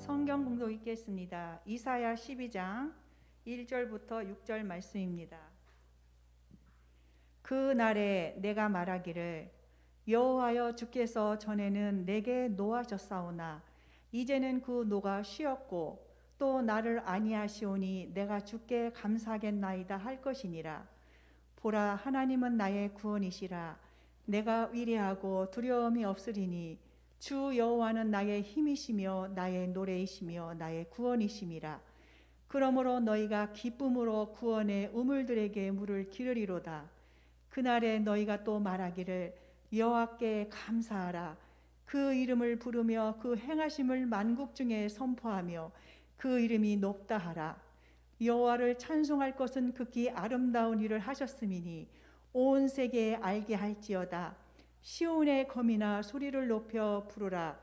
성경 공독 읽겠습니다. 이사야 12장 1절부터 6절 말씀입니다. 그 날에 내가 말하기를 여호와여 주께서 전에는 내게 노하셨사오나 이제는 그 노가 쉬었고 또 나를 아니하시오니 내가 주께 감사하겠나이다 할 것이니라. 보라, 하나님은 나의 구원이시라. 내가 위대하고 두려움이 없으리니 주 여호와는 나의 힘이시며 나의 노래이시며 나의 구원이심이라. 그러므로 너희가 기쁨으로 구원의 우물들에게 물을 기르리로다. 그날에 너희가 또 말하기를 여호와께 감사하라. 그 이름을 부르며 그 행하심을 만국 중에 선포하며 그 이름이 높다 하라. 여호와를 찬송할 것은 극히 아름다운 일을 하셨음이니 온 세계에 알게 할지어다. 시온의 검이나 소리를 높여 부르라.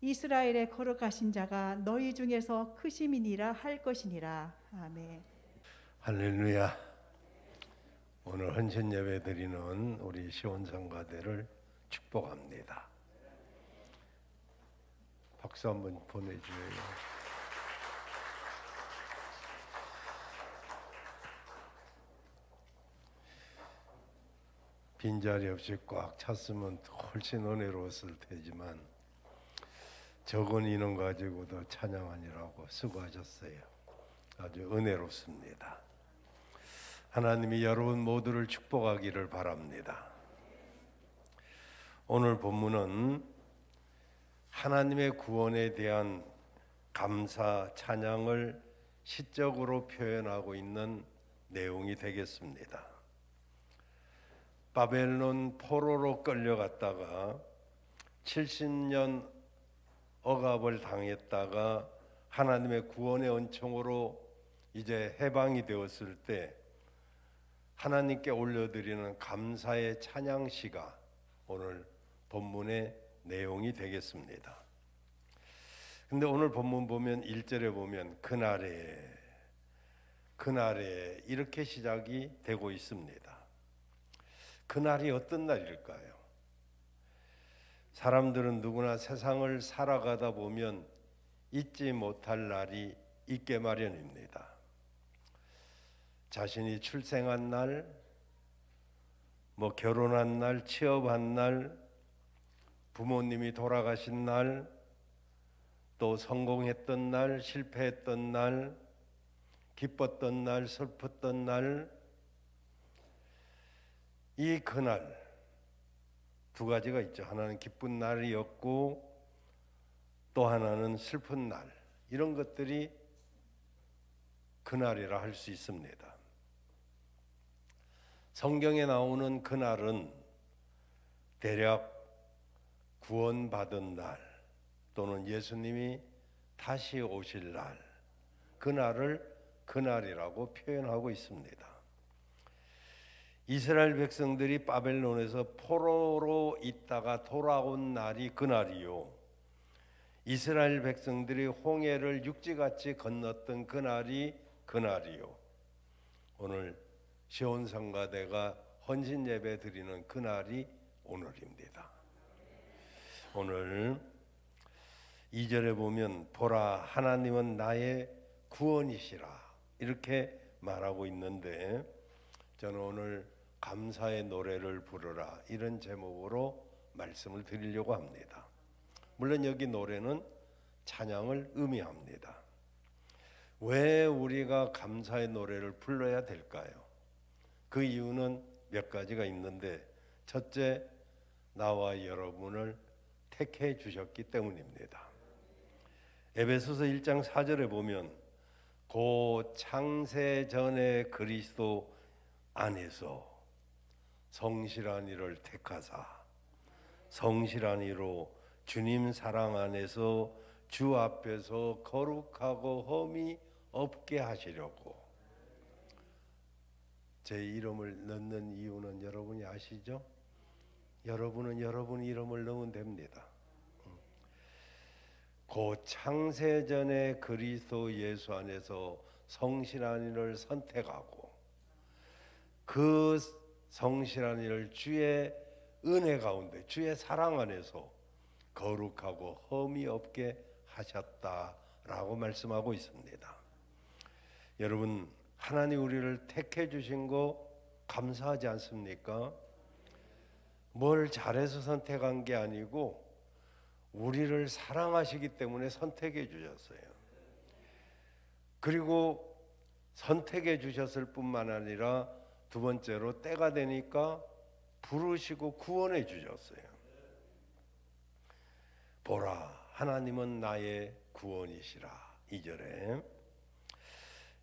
이스라엘의 거룩하신 자가 너희 중에서 크심이니라 할 것이니라. 아멘. 할렐루야. 오늘 헌신 예배 드리는 우리 시온 성가대를 축복합니다. 박수 한번 보내주세요. 빈자리 없이 꽉 찼으면 훨씬 은혜로웠을 테지만 적은 인원 가지고도 찬양하느라고 수고하셨어요. 아주 은혜롭습니다. 하나님이 여러분 모두를 축복하기를 바랍니다. 오늘 본문은 하나님의 구원에 대한 감사 찬양을 시적으로 표현하고 있는 내용이 되겠습니다. 바벨론 포로로 끌려갔다가 70년 억압을 당했다가 하나님의 구원의 은총으로 이제 해방이 되었을 때 하나님께 올려드리는 감사의 찬양시가 오늘 본문의 내용이 되겠습니다. 근데 오늘 본문 보면 1절에 보면 그날에 이렇게 시작이 되고 있습니다. 그날이 어떤 날일까요? 사람들은 누구나 세상을 살아가다 보면 잊지 못할 날이 있게 마련입니다. 자신이 출생한 날, 결혼한 날, 취업한 날, 부모님이 돌아가신 날, 또 성공했던 날, 실패했던 날, 기뻤던 날, 슬펐던 날, 이 그날 두 가지가 있죠. 하나는 기쁜 날이었고 또 하나는 슬픈 날. 이런 것들이 그날이라 할 수 있습니다. 성경에 나오는 그날은 대략 구원받은 날 또는 예수님이 다시 오실 날, 그날을 그날이라고 표현하고 있습니다. 이스라엘 백성들이 바벨론에서 포로로 있다가 돌아온 날이 그날이요, 이스라엘 백성들이 홍해를 육지같이 건넜던 그날이 그날이요, 오늘 시온 성가대가 헌신 예배 드리는 그날이 오늘입니다. 오늘 2절에 보면 보라, 하나님은 나의 구원이시라 이렇게 말하고 있는데, 저는 오늘 감사의 노래를 부르라 이런 제목으로 말씀을 드리려고 합니다. 물론 여기 노래는 찬양을 의미합니다. 왜 우리가 감사의 노래를 불러야 될까요? 그 이유는 몇 가지가 있는데, 첫째, 나와 여러분을 택해 주셨기 때문입니다. 에베소서 1장 4절에 보면 고 창세 전에 그리스도 안에서 성실한 이를 택하사 성실한 이로 주님 사랑 안에서 주 앞에서 거룩하고 흠이 없게 하시려고. 제 이름을 넣는 이유는 여러분이 아시죠? 여러분은 여러분 이름을 넣으면 됩니다. 고 창세전에 그리스도 예수 안에서 성실한 이를 선택하고 그 성실한 이를 주의 은혜 가운데 주의 사랑 안에서 거룩하고 흠이 없게 하셨다 라고 말씀하고 있습니다. 여러분, 하나님 우리를 택해 주신 거 감사하지 않습니까? 뭘 잘해서 선택한 게 아니고 우리를 사랑하시기 때문에 선택해 주셨어요. 그리고 선택해 주셨을 뿐만 아니라 두 번째로 때가 되니까 부르시고 구원해 주셨어요. 보라, 하나님은 나의 구원이시라. 2절에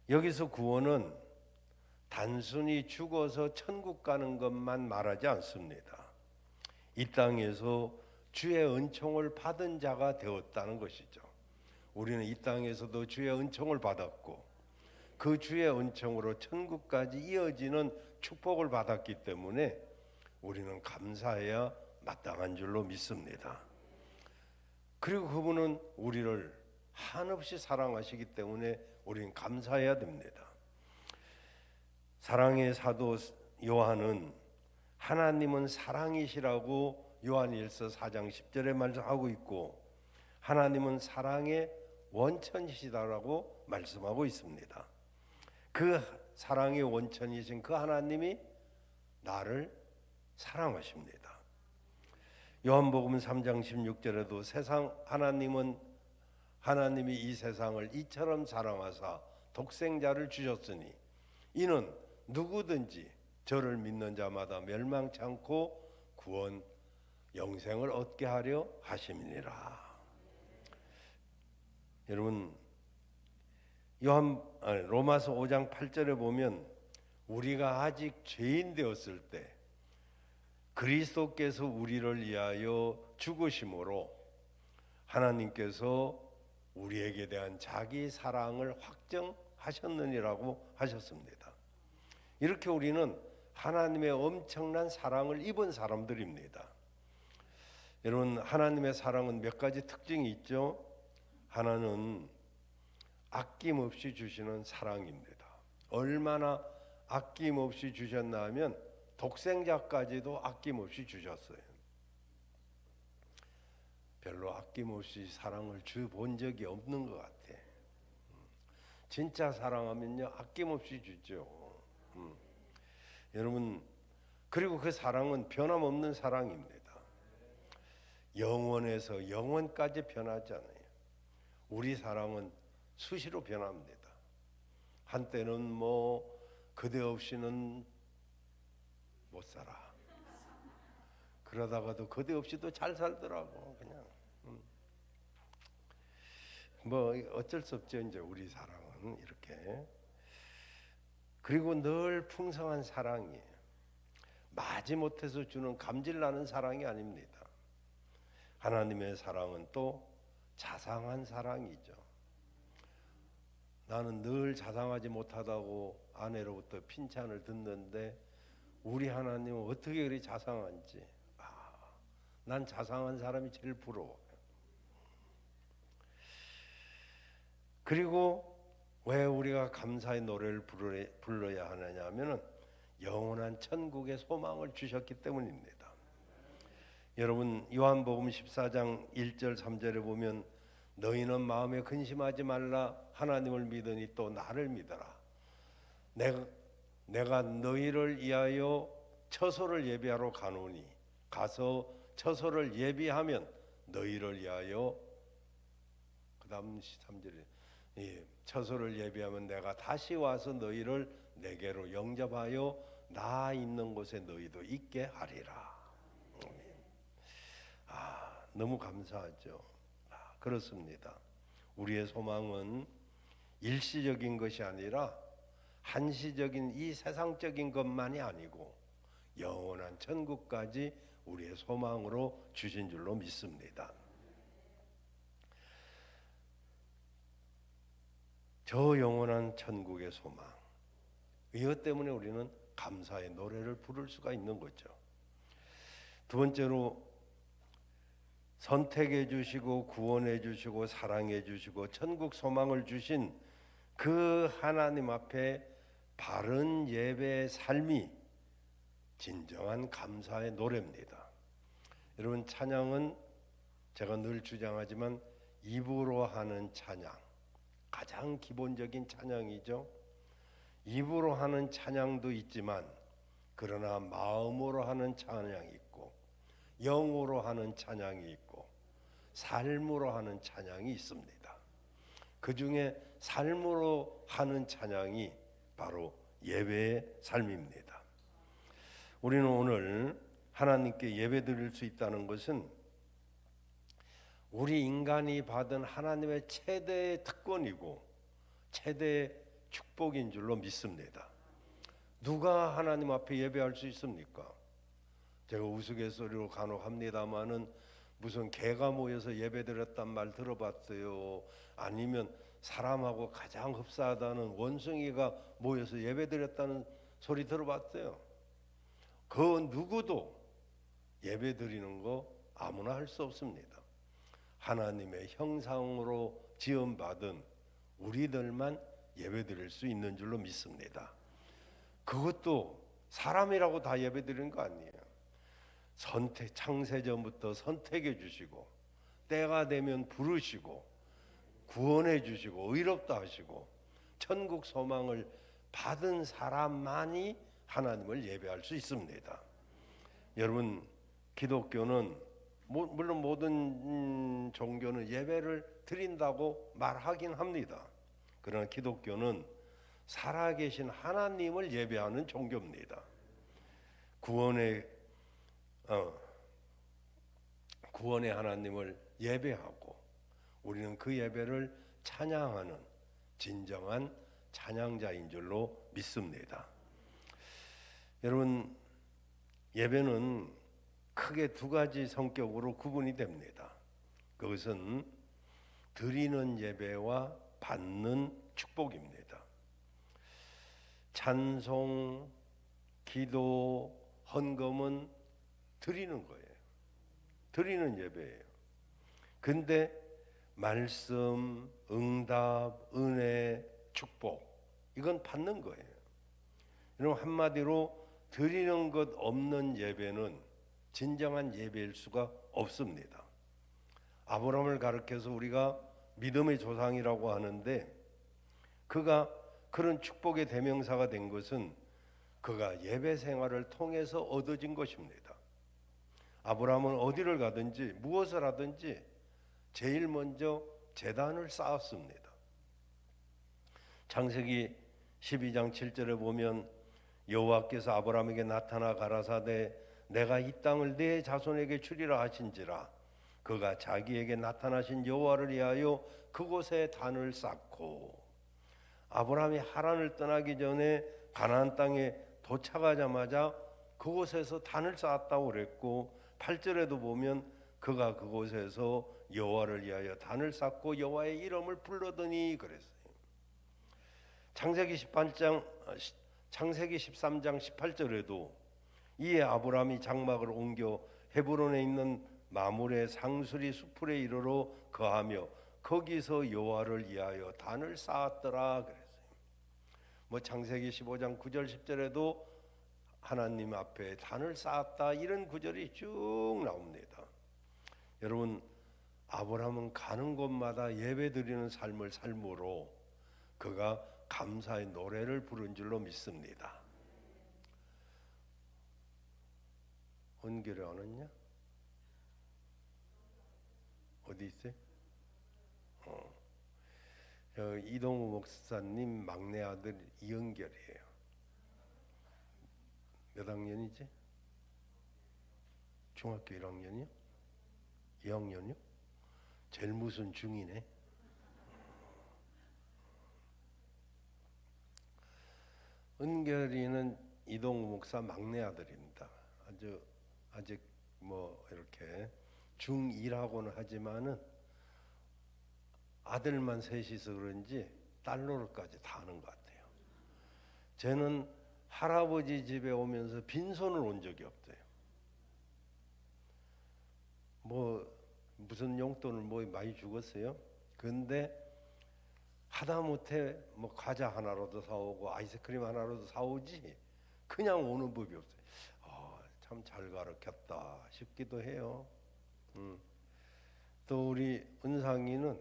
여기서 구원은 단순히 죽어서 천국 가는 것만 말하지 않습니다. 이 땅에서 주의 은총을 받은 자가 되었다는 것이죠. 우리는 이 땅에서도 주의 은총을 받았고 그 주의 은총으로 천국까지 이어지는 축복을 받았기 때문에 우리는 감사해야 마땅한 줄로 믿습니다. 그리고 그분은 우리를 한없이 사랑하시기 때문에 우리는 감사해야 됩니다. 사랑의 사도 요한은 하나님은 사랑이시라고 요한일서 4장 10절에 말하고 있고 하나님은 사랑의 원천이시다라고 말씀하고 있습니다. 그 사랑의 원천이신 그 하나님이 나를 사랑하십니다. 요한복음 3장 16절에도 하나님이 이 세상을 이처럼 사랑하사 독생자를 주셨으니 이는 누구든지 저를 믿는 자마다 멸망치 않고 구원 영생을 얻게 하려 하심이니라. 여러분, 로마서 5장 8절에 보면 우리가 아직 죄인 되었을 때 그리스도께서 우리를 위하여 죽으심으로 하나님께서 우리에게 대한 자기 사랑을 확정하셨느니라고 하셨습니다. 이렇게 우리는 하나님의 엄청난 사랑을 입은 사람들입니다. 여러분, 하나님의 사랑은 몇 가지 특징이 있죠. 하나는 아낌없이 주시는 사랑입니다. 얼마나 아낌없이 주셨나 하면 독생자까지도 아낌없이 주셨어요. 별로 아낌없이 사랑을 준 적이 없는 것 같아. 진짜 사랑하면요 아낌없이 주죠. 여러분, 그리고 그 사랑은 변함없는 사랑입니다. 영원에서 영원까지 변하지 않아요. 우리 사랑은 수시로 변합니다. 한때는 뭐 그대 없이는 못 살아. 그러다가도 그대 없이도 잘 살더라고. 그냥 뭐 어쩔 수 없죠. 이제 우리 사랑은 이렇게. 그리고 늘 풍성한 사랑이에요. 마지못해서 주는 감질나는 사랑이 아닙니다. 하나님의 사랑은 또 자상한 사랑이죠. 나는 늘 자상하지 못하다고 아내로부터 핀찬을 듣는데 우리 하나님은 어떻게 그리 자상한지, 난 자상한 사람이 제일 부러워. 그리고 왜 우리가 감사의 노래를 불러야 하느냐 하면은 영원한 천국의 소망을 주셨기 때문입니다. 여러분, 요한복음 14장 1절 3절에 보면 너희는 마음에 근심하지 말라. 하나님을 믿으니 또 나를 믿어라. 내가 너희를 위하여 처소를 예비하러 가노니 가서 처소를 예비하면 너희를 위하여, 그 다음 3절에 처소를 예비하면 내가 다시 와서 너희를 내게로 영접하여 나 있는 곳에 너희도 있게 하리라. 너무 감사하죠. 그렇습니다. 우리의 소망은 일시적인 것이 아니라 한시적인 이 세상적인 것만이 아니고 영원한 천국까지 우리의 소망으로 주신 줄로 믿습니다. 저 영원한 천국의 소망, 이것 때문에 우리는 감사의 노래를 부를 수가 있는 거죠. 두 번째로 선택해 주시고 구원해 주시고 사랑해 주시고 천국 소망을 주신 그 하나님 앞에 바른 예배의 삶이 진정한 감사의 노래입니다. 여러분, 찬양은 제가 늘 주장하지만 입으로 하는 찬양, 가장 기본적인 찬양이죠. 입으로 하는 찬양도 있지만 그러나 마음으로 하는 찬양이 있고 영으로 하는 찬양이 있고 삶으로 하는 찬양이 있습니다. 그 중에 삶으로 하는 찬양이 바로 예배의 삶입니다. 우리는 오늘 하나님께 예배드릴 수 있다는 것은 우리 인간이 받은 하나님의 최대의 특권이고 최대의 축복인 줄로 믿습니다. 누가 하나님 앞에 예배할 수 있습니까? 제가 우스갯소리로 간혹 합니다마는 무슨 개가 모여서 예배드렸단 말 들어봤어요? 아니면 사람하고 가장 흡사하다는 원숭이가 모여서 예배드렸다는 소리 들어봤어요? 그 누구도 예배드리는 거 아무나 할 수 없습니다. 하나님의 형상으로 지음받은 우리들만 예배드릴 수 있는 줄로 믿습니다. 그것도 사람이라고 다 예배드리는 거 아니에요. 창세전부터 선택해 주시고 때가 되면 부르시고 구원해 주시고 의롭다 하시고 천국 소망을 받은 사람만이 하나님을 예배할 수 있습니다. 여러분, 기독교는 물론 모든 종교는 예배를 드린다고 말하긴 합니다. 그러나 기독교는 살아계신 하나님을 예배하는 종교입니다. 구원의 하나님을 예배하고 우리는 그 예배를 찬양하는 진정한 찬양자인 줄로 믿습니다. 여러분, 예배는 크게 두 가지 성격으로 구분이 됩니다. 그것은 드리는 예배와 받는 축복입니다. 찬송, 기도, 헌금은 드리는 거예요. 드리는 예배예요. 근데 말씀, 응답, 은혜, 축복, 이건 받는 거예요. 여러분, 한마디로 드리는 것 없는 예배는 진정한 예배일 수가 없습니다. 아브라함을 가르쳐서 우리가 믿음의 조상이라고 하는데 그가 그런 축복의 대명사가 된 것은 그가 예배 생활을 통해서 얻어진 것입니다. 아브라함은 어디를 가든지 무엇을 하든지 제일 먼저 제단을 쌓았습니다. 창세기 12장 7절에 보면 여호와께서 아브라함에게 나타나 가라사대 내가 이 땅을 네 자손에게 주리라 하신지라 그가 자기에게 나타나신 여호와를 위하여 그곳에 단을 쌓고 아브라함이 하란을 떠나기 전에 가나안 땅에 도착하자마자 그곳에서 단을 쌓았다고 그랬고 8절에도 보면 그가 그곳에서 여호와를 위하여 단을 쌓고 여호와의 이름을 불러더니 그랬어요. 창세기 13장 18절에도 이에 아브라함이 장막을 옮겨 헤브론에 있는 마므레 상수리 수풀에 이르러 거하며 거기서 여호와를 위하여 단을 쌓았더라 그랬어요. 창세기 15장 9절 10절에도 하나님 앞에 단을 쌓았다 이런 구절이 쭉 나옵니다. 여러분, 아브라함은 가는 곳마다 예배드리는 삶을 삶으로 그가 감사의 노래를 부른 줄로 믿습니다. 헌결이 안 왔냐? 어디 있어요? 이동우 목사님 막내 아들 이은결이에요. 몇 학년이지? 중학교 1학년이요? 2학년이요? 제일 무슨 중이네. 은결이는 이동우 목사 막내 아들입니다. 아직 이렇게 중2라고는 하지만은 아들만 셋이서 그런지 딸 노릇까지 다 하는 것 같아요. 쟤는 할아버지 집에 오면서 빈손을 온 적이 없대요. 무슨 용돈을 많이 주겠어요? 근데 하다못해 과자 하나라도 사오고 아이스크림 하나라도 사오지 그냥 오는 법이 없어요. 참 잘 가르쳤다 싶기도 해요. 또 우리 은상이는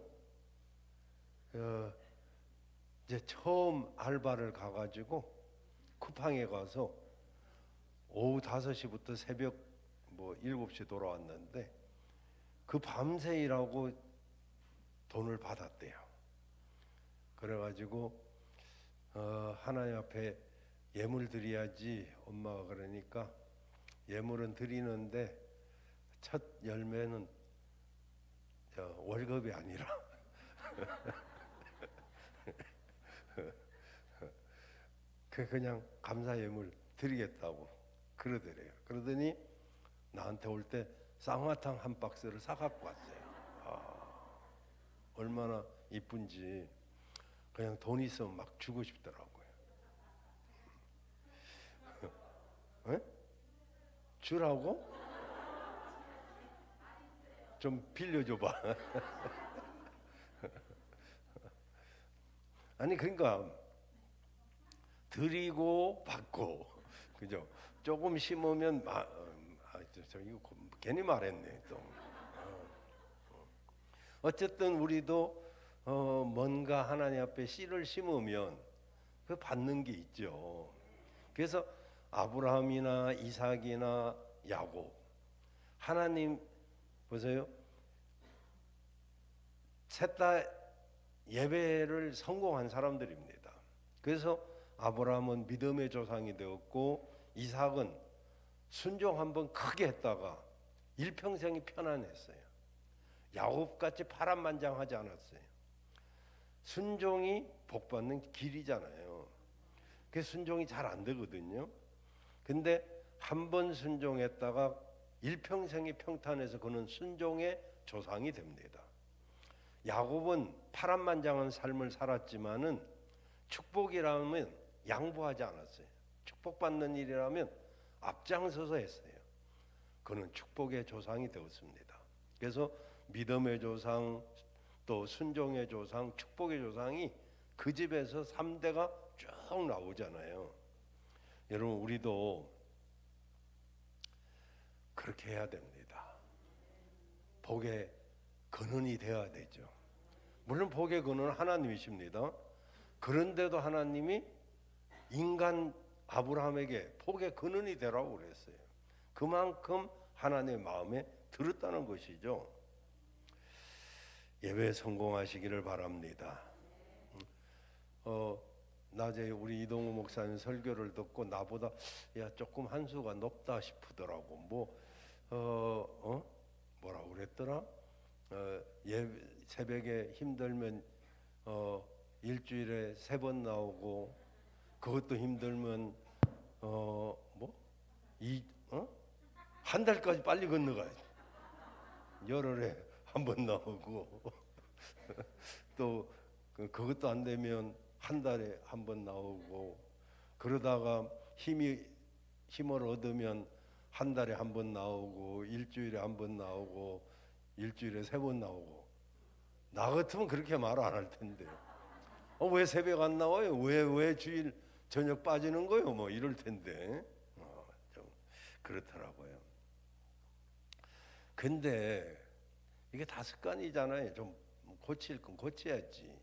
이제 처음 알바를 가가지고 쿠팡에 가서 오후 5시부터 새벽 뭐 7시 돌아왔는데 그 밤새 일하고 돈을 받았대요. 그래가지고 하나님 앞에 예물 드려야지 엄마가 그러니까 예물은 드리는데 첫 열매는 월급이 아니라 그냥 감사 예물 드리겠다고 그러더래요. 그러더니 나한테 올 때 쌍화탕 한 박스를 사갖고 왔어요. 얼마나 이쁜지 그냥 돈 있으면 막 주고 싶더라고요. 에? 주라고? 좀 빌려줘봐. 아니 그러니까 드리고 받고 그죠? 조금 심으면 저 이거 괜히 말했네 또. 어쨌든 우리도 뭔가 하나님 앞에 씨를 심으면 그 받는 게 있죠. 그래서 아브라함이나 이삭이나 야곱 하나님 보세요. 셋 다 예배를 성공한 사람들입니다. 그래서 아브라함은 믿음의 조상이 되었고 이삭은 순종 한번 크게 했다가 일평생이 편안했어요. 야곱같이 파란만장하지 않았어요. 순종이 복받는 길이잖아요. 그 순종이 잘 안 되거든요. 근데 한 번 순종했다가 일평생이 평탄해서 그는 순종의 조상이 됩니다. 야곱은 파란만장한 삶을 살았지만은 축복이라면 양보하지 않았어요. 축복받는 일이라면 앞장서서 했어요. 그는 축복의 조상이 되었습니다. 그래서 믿음의 조상, 또 순종의 조상, 축복의 조상이 그 집에서 3대가 쭉 나오잖아요. 여러분 우리도 그렇게 해야 됩니다. 복의 근원이 되어야 되죠. 물론 복의 근원은 하나님이십니다. 그런데도 하나님이 인간 아브라함에게 복의 근원이 되라고 그랬어요. 그만큼 하나님의 마음에 들었다는 것이죠. 예배 성공하시기를 바랍니다. 낮에 우리 이동우 목사님 설교를 듣고 나보다 조금 한 수가 높다 싶더라고. 뭐라고 그랬더라? 새벽에 힘들면 일주일에 3번 나오고 그것도 힘들면 한 달까지 빨리 건너가야지. 열흘에 한 번 나오고 또 그것도 안 되면 한 달에 한 번 나오고 그러다가 힘을 얻으면 한 달에 한 번 나오고 일주일에 한 번 나오고 일주일에 3번 나오고 나 같으면 그렇게 말 안 할 텐데 왜 새벽 안 나와요? 왜 주일 저녁 빠지는 거요? 뭐 이럴 텐데 좀 그렇더라고요. 근데 이게 다 습관이잖아요. 좀 고칠 건 고쳐야지.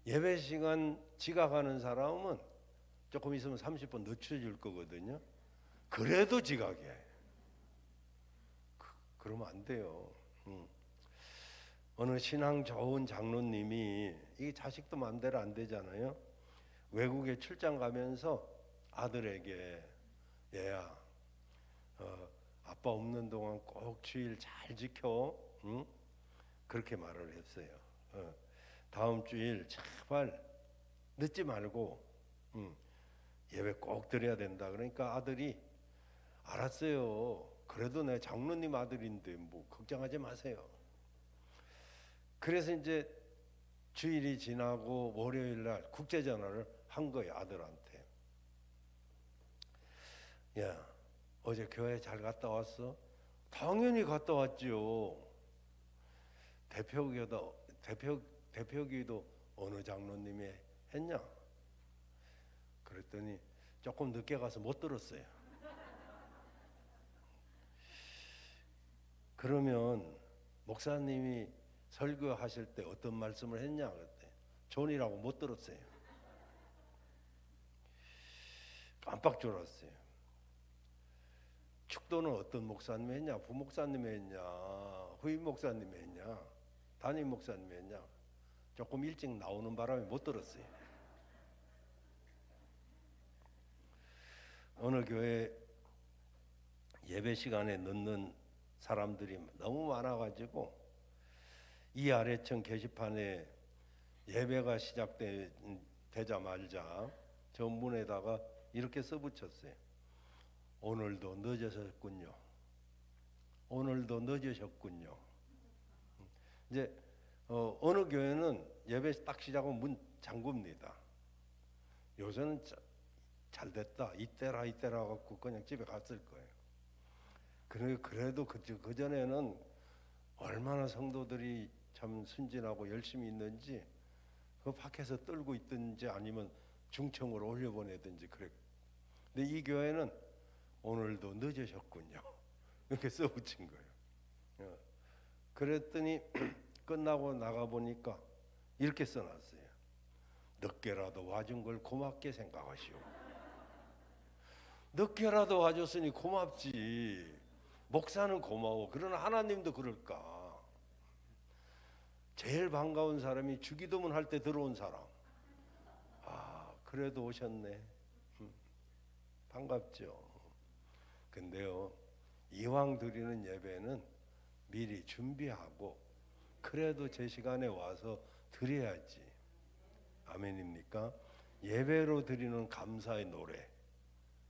예배 시간 지각하는 사람은 조금 있으면 30분 늦춰줄 거거든요. 그래도 지각해. 그러면 안 돼요. 어느 신앙 좋은 장로님이 이게 자식도 마음대로 안 되잖아요. 외국에 출장 가면서 아들에게 얘야 아빠 없는 동안 꼭 주일 잘 지켜. 응? 그렇게 말을 했어요. 다음 주일 제발 늦지 말고 예배 꼭 드려야 된다. 그러니까 아들이 알았어요. 그래도 내 장로님 아들인데 뭐 걱정하지 마세요. 그래서 이제 주일이 지나고 월요일 날 국제 전화를 한 거예요. 아들한테. 야, 어제 교회 잘 갔다 왔어? 당연히 갔다 왔지요. 대표기도 어느 장로님이 했냐? 그랬더니 조금 늦게 가서 못 들었어요. 그러면 목사님이 설교하실 때 어떤 말씀을 했냐? 그랬대. 존이라고 못 들었어요. 깜빡 졸았어요. 축도는 어떤 목사님이 했냐? 부목사님이 했냐? 후임 목사님이 했냐? 담임 목사님이 했냐? 조금 일찍 나오는 바람에 못 들었어요. 어느 교회 예배 시간에 늦는 사람들이 너무 많아가지고 이 아래층 게시판에 예배가 시작되자마자 전문에다가 이렇게 써붙였어요. 오늘도 늦으셨군요. 오늘도 늦으셨군요. 이제 어느 교회는 예배 딱 시작하면 문 잠굽니다. 요새는 잘 됐다. 이때라 갖고 그냥 집에 갔을 거예요. 그래도 그 전에는 얼마나 성도들이 참 순진하고 열심히 있는지 그 밖에서 떨고 있든지 아니면 중청으로 올려보내든지 그래. 근데 이 교회는 오늘도 늦으셨군요. 이렇게 써붙인 거예요. 그랬더니 끝나고 나가 보니까 이렇게 써놨어요. 늦게라도 와준 걸 고맙게 생각하시오. 늦게라도 와줬으니 고맙지. 목사는 고마워. 그러나 하나님도 그럴까? 제일 반가운 사람이 주기도문 할 때 들어온 사람. 아, 그래도 오셨네. 반갑죠. 근데요, 이왕 드리는 예배는 미리 준비하고 그래도 제 시간에 와서 드려야지. 아멘입니까? 예배로 드리는 감사의 노래,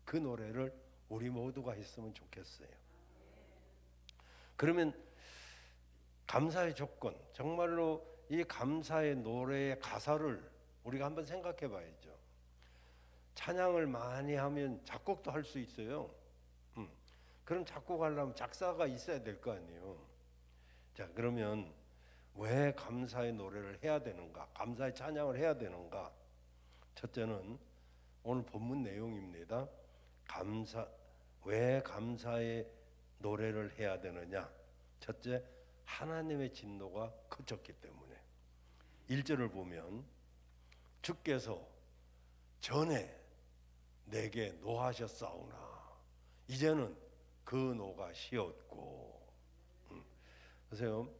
그 노래를 우리 모두가 했으면 좋겠어요. 그러면 감사의 조건, 정말로 이 감사의 노래의 가사를 우리가 한번 생각해 봐야죠. 찬양을 많이 하면 작곡도 할 수 있어요. 그럼 작곡하려면 작사가 있어야 될 거 아니에요. 자, 그러면 왜 감사의 노래를 해야 되는가? 감사의 찬양을 해야 되는가? 첫째는 오늘 본문 내용입니다. 왜 감사의 노래를 해야 되느냐? 첫째, 하나님의 진노가 그쳤기 때문에. 1절을 보면 주께서 전에 내게 노하셨사오나 이제는 그 노가 쉬었고. 보세요.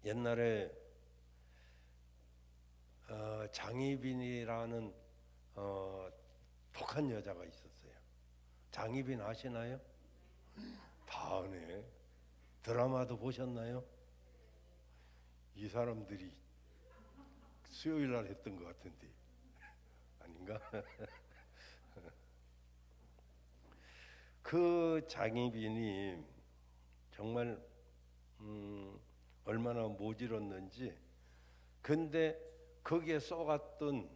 옛날에 장희빈이라는 독한 여자가 있었어요. 장희빈 아시나요? 다 아네. 드라마도 보셨나요? 이 사람들이 수요일 날 했던 것 같은데 아닌가? 그 장희빈이 정말 얼마나 모질었는지. 근데 거기에 쏘갔던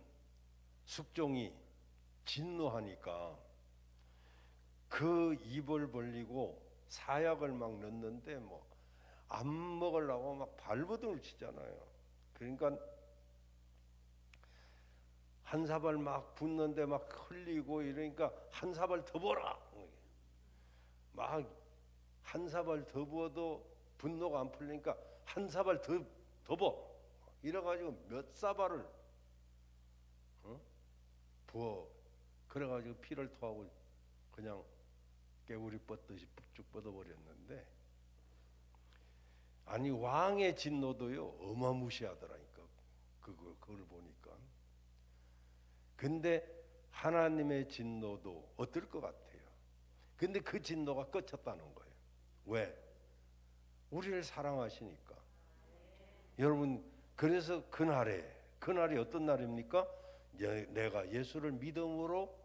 숙종이 진노하니까 그 입을 벌리고 사약을 막 넣는데 뭐 안 먹으려고 막 발버둥을 치잖아요. 그러니까 한 사발 막 붓는데 막 흘리고 이러니까 한 사발 더 부어라. 막 한 사발 더 부어도 분노가 안 풀리니까 한 사발 더 부어. 이래가지고 몇 사발을 부어. 그래가지고 피를 토하고 그냥 깨구리 뻗듯이 쭉 뻗어버렸는데, 아니 왕의 진노도요 어마무시하더라니까. 그걸 보니까. 근데 하나님의 진노도 어떨 것 같아요? 근데 그 진노가 끝쳤다는 거예요. 왜? 우리를 사랑하시니까. 여러분, 그래서 그날이 어떤 날입니까? 내가 예수를 믿음으로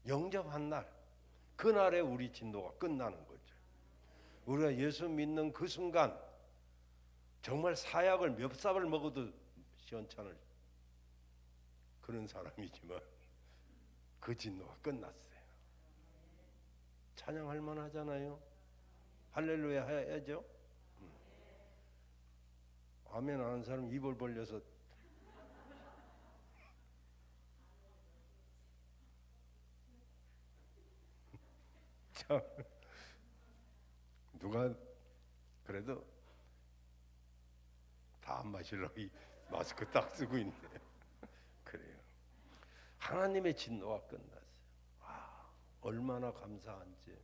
영접한 날, 그날에 우리 진노가 끝나는 거죠. 우리가 예수 믿는 그 순간 정말 사약을 몇 삽을 먹어도 시원찮을 그런 사람이지만 그 진노가 끝났어요. 찬양할 만하잖아요. 할렐루야 해야죠. 아멘 하는 사람 입을 벌려서 참, 누가 그래도 다 안 마시려고 이 마스크 딱 쓰고 있네. 그래요. 하나님의 진노가 끝났어요. 얼마나 감사한지.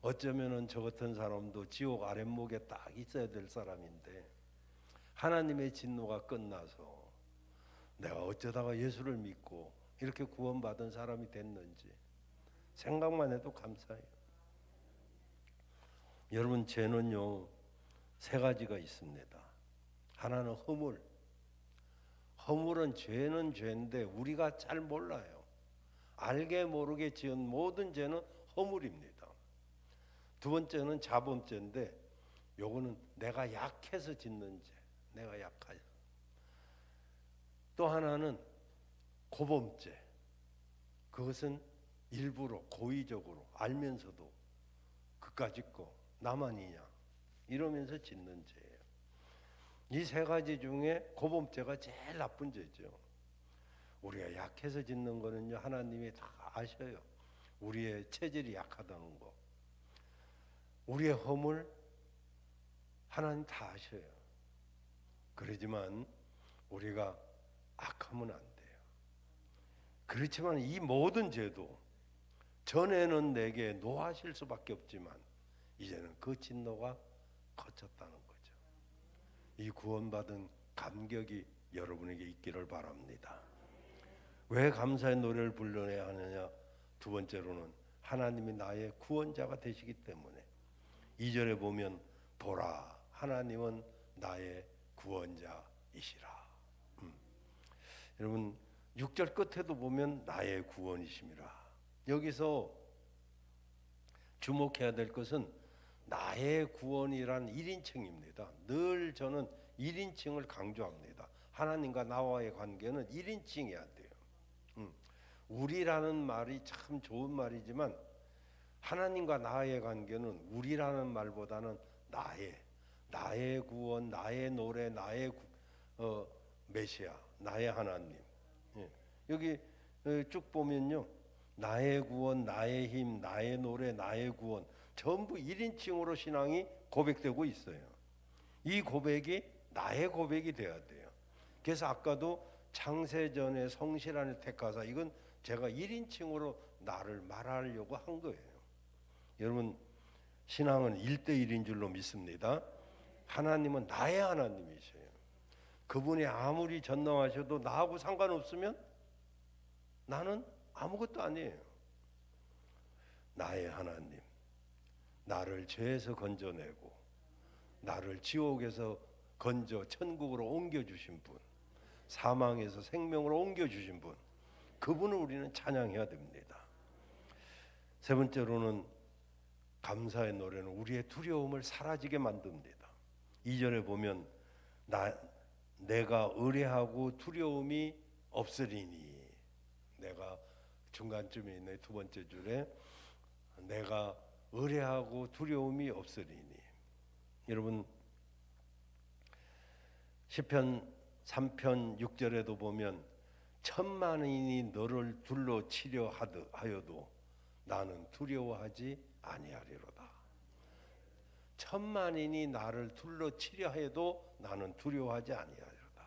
어쩌면은 저 같은 사람도 지옥 아랫목에 딱 있어야 될 사람인데 하나님의 진노가 끝나서 내가 어쩌다가 예수를 믿고 이렇게 구원받은 사람이 됐는지 생각만 해도 감사해요. 여러분, 죄는요 3가지가 있습니다. 하나는 허물. 허물은 죄는 죄인데 우리가 잘 몰라요. 알게 모르게 지은 모든 죄는 허물입니다. 두 번째는 자범죄인데 요거는 내가 약해서 짓는 죄. 내가 약하죠. 또 하나는 고범죄. 그것은 일부러 고의적으로 알면서도 그까짓 거 나만이냐 이러면서 짓는 죄예요. 이 3가지 중에 고범죄가 제일 나쁜 죄죠. 우리가 약해서 짓는 거는요 하나님이 다 아셔요. 우리의 체질이 약하다는 거, 우리의 허물 하나님 다 아셔요. 그러지만 우리가 악하면 안 돼요. 그렇지만 이 모든 죄도 전에는 내게 노하실 수밖에 없지만 이제는 그 진노가 거쳤다는 거죠. 이 구원받은 감격이 여러분에게 있기를 바랍니다. 왜 감사의 노래를 불러내야 하느냐? 두 번째로는 하나님이 나의 구원자가 되시기 때문에 2절에 보면 보라 하나님은 나의 구원자이시라. 여러분 6절 끝에도 보면 나의 구원이심이라. 여기서 주목해야 될 것은 나의 구원이란 1인칭입니다. 늘 저는 1인칭을 강조합니다. 하나님과 나와의 관계는 1인칭이어야 돼요. 우리라는 말이 참 좋은 말이지만 하나님과 나의 관계는 우리라는 말보다는 나의 구원, 나의 노래, 나의 메시아, 나의 하나님. 여기 쭉 보면요 나의 구원, 나의 힘, 나의 노래, 나의 구원 전부 1인칭으로 신앙이 고백되고 있어요. 이 고백이 나의 고백이 돼야 돼요. 그래서 아까도 창세전에 성실한을 택하사 이건 제가 1인칭으로 나를 말하려고 한 거예요. 여러분 신앙은 1대1인 줄로 믿습니다. 하나님은 나의 하나님이세요. 그분이 아무리 전능하셔도 나하고 상관없으면 나는 아무것도 아니에요. 나의 하나님, 나를 죄에서 건져내고 나를 지옥에서 건져 천국으로 옮겨주신 분, 사망에서 생명으로 옮겨주신 분, 그분을 우리는 찬양해야 됩니다. 세 번째로는 감사의 노래는 우리의 두려움을 사라지게 만듭니다. 2절에 보면 내가 의뢰하고 두려움이 없으리니, 내가 중간쯤에 있네. 두 번째 줄에 내가 의뢰하고 두려움이 없으리니. 여러분 시편 3편 6절에도 보면 천만인이 너를 둘러치려 하여도 나는 두려워하지 아니하리로다. 천만인이 나를 둘러치려 해도 나는 두려워하지 아니하리로다.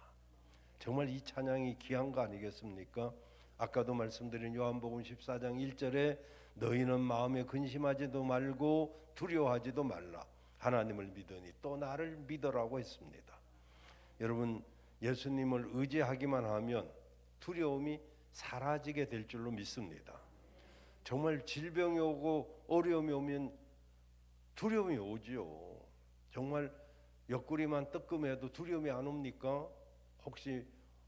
정말 이 찬양이 귀한 거 아니겠습니까? 아까도 말씀드린 요한복음 14장 1절에 너희는 마음에 근심하지도 말고 두려워하지도 말라. 하나님을 믿으니 또 나를 믿으라고 했습니다. 여러분 예수님을 의지하기만 하면 두려움이 사라지게 될 줄로 믿습니다. 정말 질병이 오고 어려움이 오면 두려움이 오죠. 정말 옆구리만 뜨끔해도 두려움이 안 옵니까? 혹시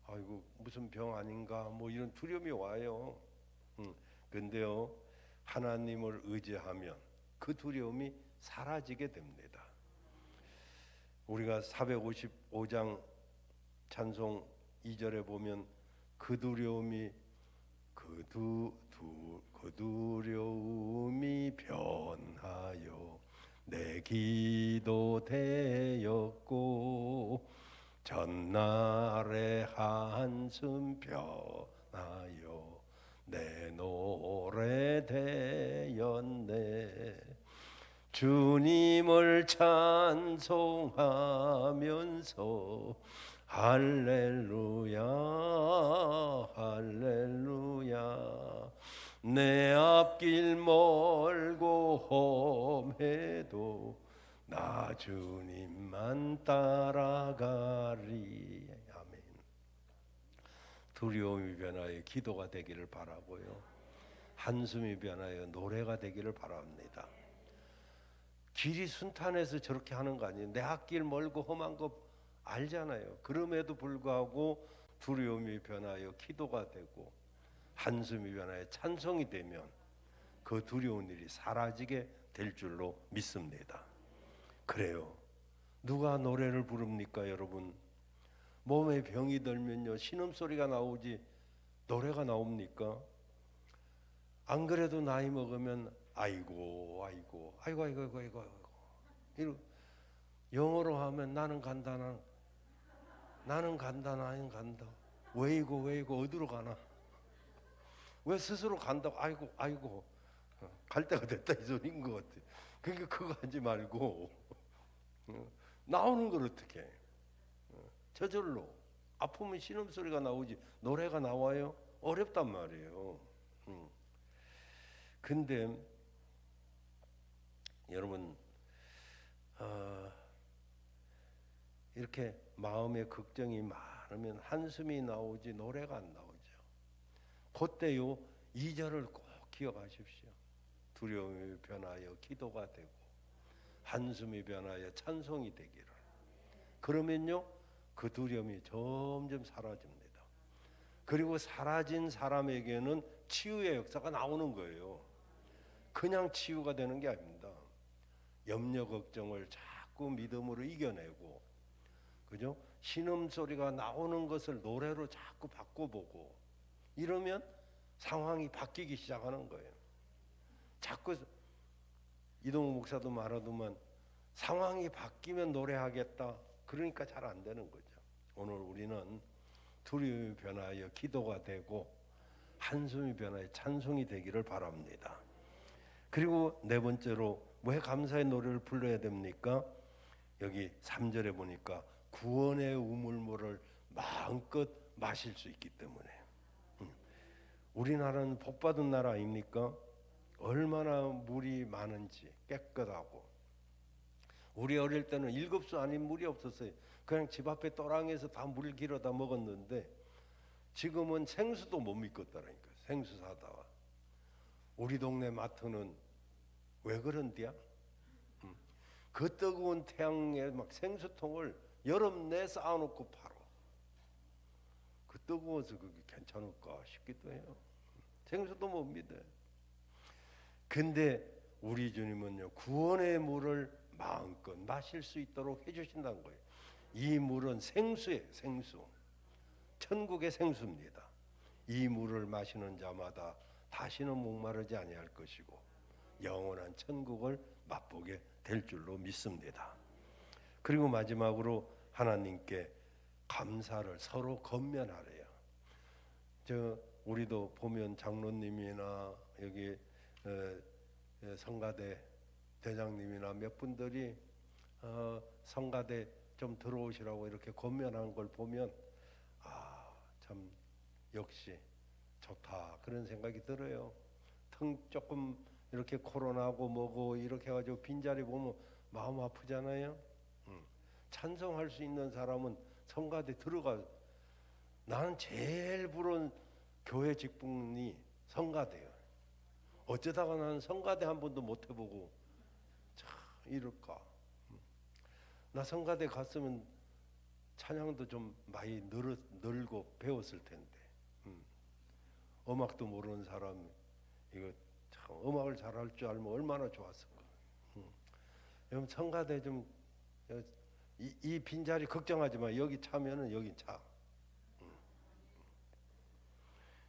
아이고 무슨 병 아닌가 뭐 이런 두려움이 와요. 근데요 하나님을 의지하면 그 두려움이 사라지게 됩니다. 우리가 455장 찬송 2절에 보면 그 두려움이 변하여 내 기도 되었고 전날의 한숨 변하여 내 노래 되었네. 주님을 찬송하면서 할렐루야 할렐루야 내 앞길 멀고 험해도 나 주님만 따라가리. 아멘. 두려움이 변하여 기도가 되기를 바라고요, 한숨이 변하여 노래가 되기를 바랍니다. 길이 순탄해서 저렇게 하는 거 아니에요. 내 앞길 멀고 험한 거 알잖아요. 그럼에도 불구하고 두려움이 변하여 기도가 되고 한숨이 변하여 찬송이 되면 그 두려운 일이 사라지게 될 줄로 믿습니다. 그래요. 누가 노래를 부릅니까, 여러분? 몸에 병이 들면요, 신음소리가 나오지 노래가 나옵니까? 안 그래도 나이 먹으면 아이고 아이고 아이고 아이고 아이고 아이고 이러고, 영어로 하면 나는 간다 나는 간다 나는 간다, 왜이고 왜이고 어디로 가나, 왜 스스로 간다고 아이고 아이고 갈 때가 됐다 이 소리인 것 같아. 그러니까 그거 하지 말고 나오는 걸 어떻게 해? 저절로 아프면 신음소리가 나오지 노래가 나와요? 어렵단 말이에요. 근데 여러분, 이렇게 마음에 걱정이 많으면 한숨이 나오지 노래가 안 나오죠. 그때요 2절을 꼭 기억하십시오. 두려움이 변하여 기도가 되고 한숨이 변하여 찬송이 되기를. 그러면요 그 두려움이 점점 사라집니다. 그리고 사라진 사람에게는 치유의 역사가 나오는 거예요. 그냥 치유가 되는 게 아닙니다. 염려 걱정을 자꾸 믿음으로 이겨내고, 그죠? 신음소리가 나오는 것을 노래로 자꾸 바꿔보고 이러면 상황이 바뀌기 시작하는 거예요. 자꾸 이동우 목사도 말하더만 상황이 바뀌면 노래하겠다. 그러니까 잘 안 되는 거죠. 오늘 우리는 두려움이 변하여 기도가 되고 한숨이 변하여 찬송이 되기를 바랍니다. 그리고 네 번째로 왜 감사의 노래를 불러야 됩니까? 여기 3절에 보니까 구원의 우물물을 마음껏 마실 수 있기 때문에. 우리나라는 복받은 나라 아닙니까? 얼마나 물이 많은지 깨끗하고. 우리 어릴 때는 7수 아닌 물이 없었어요. 그냥 집 앞에 또랑에서 다 물 길어다 먹었는데 지금은 생수도 못 믿겠다라니까. 생수 사다가. 우리 동네 마트는 왜 그런디야? 그 뜨거운 태양에 막 생수통을 여름 내 쌓아놓고 팔아. 그 뜨거워서 그게 괜찮을까 싶기도 해요. 생수도 못 믿어. 근데 우리 주님은요 구원의 물을 마음껏 마실 수 있도록 해주신다는 거예요. 이 물은 생수예요. 생수. 천국의 생수입니다. 이 물을 마시는 자마다 다시는 목마르지 아니할 것이고 영원한 천국을 맛보게 될 줄로 믿습니다. 그리고 마지막으로 하나님께 감사를 서로 건면하래요. 우리도 보면 장로님이나 여기 성가대 대장님이나 몇 분들이 성가대 좀 들어오시라고 이렇게 건면한 걸 보면 참 역시 좋다 그런 생각이 들어요. 조금 이렇게 코로나고 뭐고 이렇게 해가지고 빈자리 보면 마음 아프잖아요. 찬송할 수 있는 사람은 성가대 들어가. 나는 제일 부러운 교회 직분이 성가대요. 어쩌다가 나는 성가대 한 번도 못 해보고 참 이럴까. 나 성가대 갔으면 찬양도 좀 많이 늘고 배웠을 텐데. 음악도 모르는 사람 이거 참 음악을 잘할 줄 알면 얼마나 좋았을까. 여러분 성가대 좀 이 빈자리 걱정하지 마. 여기 차면은 여기 차.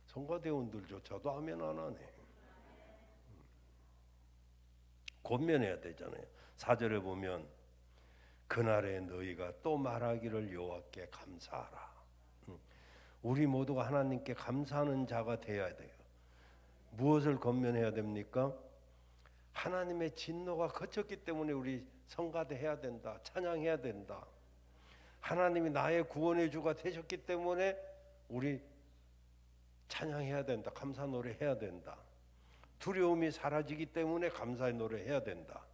성가대원들조차도 아멘 안 하네. 권면해야 되잖아요. 4절에 보면 그날에 너희가 또 말하기를 여호와께 감사하라. 우리 모두가 하나님께 감사하는 자가 되어야 돼요. 무엇을 권면해야 됩니까? 하나님의 진노가 거쳤기 때문에 우리 성가대 해야 된다. 찬양해야 된다. 하나님이 나의 구원의 주가 되셨기 때문에 우리 찬양해야 된다. 감사 노래 해야 된다. 두려움이 사라지기 때문에 감사의 노래 해야 된다.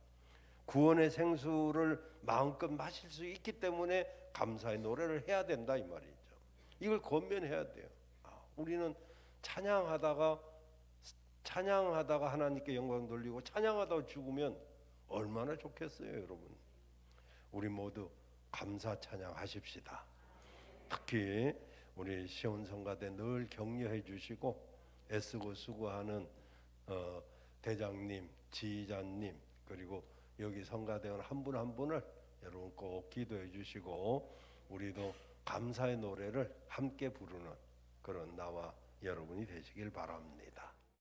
구원의 생수를 마음껏 마실 수 있기 때문에 감사의 노래를 해야 된다 이 말이죠. 이걸 권면해야 돼요. 우리는 찬양하다가 하나님께 영광 돌리고 찬양하다가 죽으면 얼마나 좋겠어요, 여러분. 우리 모두 감사 찬양하십시다. 특히 우리 시온 성가대 늘 격려해 주시고 애쓰고 수고하는 대장님, 지휘자님, 그리고 여기 성가대원 한 분 한 분을 여러분 꼭 기도해 주시고 우리도 감사의 노래를 함께 부르는 그런 나와 여러분이 되시길 바랍니다.